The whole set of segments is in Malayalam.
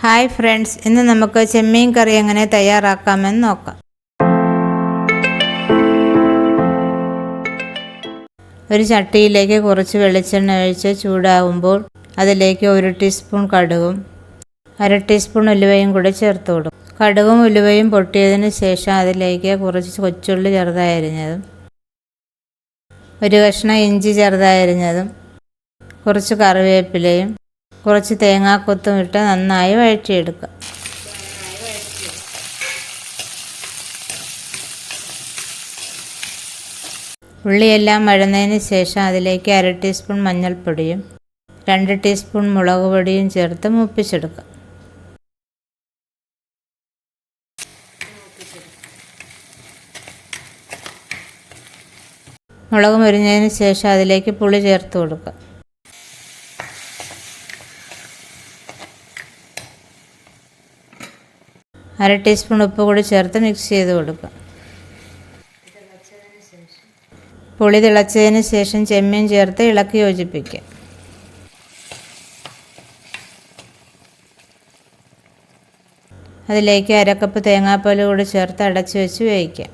ഹായ് ഫ്രണ്ട്സ്, ഇന്ന് നമുക്ക് ചെമ്മീൻ കറി എങ്ങനെ തയ്യാറാക്കാമെന്ന് നോക്കാം. ഒരു ചട്ടിയിലേക്ക് കുറച്ച് വെളിച്ചെണ്ണ ഒഴിച്ച് ചൂടാകുമ്പോൾ അതിലേക്ക് 1 ടീസ്പൂൺ കടുകും 1/2 ടീസ്പൂൺ ഉലുവയും കൂടി ചേർത്ത് കൊടുക്കും. കടുകും ഉലുവയും പൊട്ടിയതിന് ശേഷം അതിലേക്ക് കുറച്ച് കൊച്ചുള്ളി ചെറുതായി അരിഞ്ഞതും 1 കഷ്ണം ഇഞ്ചി ചെറുതായി അരിഞ്ഞതും കുറച്ച് കറിവേപ്പിലയും കുറച്ച് തേങ്ങാക്കൊത്തും ഇട്ട് നന്നായി വഴറ്റിയെടുക്കുക. ഉള്ളിയെല്ലാം വഴന്നതിന് ശേഷം അതിലേക്ക് 1/2 ടീസ്പൂൺ മഞ്ഞൾപ്പൊടിയും 2 ടീസ്പൂൺ മുളക് പൊടിയും ചേർത്ത് മൂപ്പിച്ചെടുക്കുക. മുളക് മുരിഞ്ഞതിന് ശേഷം അതിലേക്ക് പുളി ചേർത്ത് കൊടുക്കുക. അര ടീസ്പൂൺ ഉപ്പ് കൂടി ചേർത്ത് മിക്സ് ചെയ്ത് കൊടുക്കുക. പുളി തിളച്ചതിന് ശേഷം ചെമ്മീൻ ചേർത്ത് ഇളക്കി യോജിപ്പിക്കുക. അതിലേക്ക് 1/2 കപ്പ് തേങ്ങാപ്പാൽ കൂടി ചേർത്ത് അടച്ചു വെച്ച് വേവിക്കാം.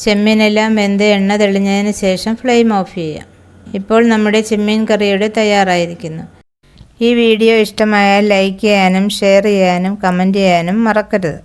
ചെമ്മീനെല്ലാം വെന്ത് എണ്ണ തെളിഞ്ഞതിന് ശേഷം ഫ്ലെയിം ഓഫ് ചെയ്യാം. ഇപ്പോൾ നമ്മുടെ ചെമ്മീൻ കറിയുടെ തയ്യാറായിരിക്കുന്നു. ഈ വീഡിയോ ഇഷ്ടമായാൽ ലൈക്ക് ചെയ്യാനും ഷെയർ ചെയ്യാനും കമൻറ്റ് ചെയ്യാനും മറക്കരുത്.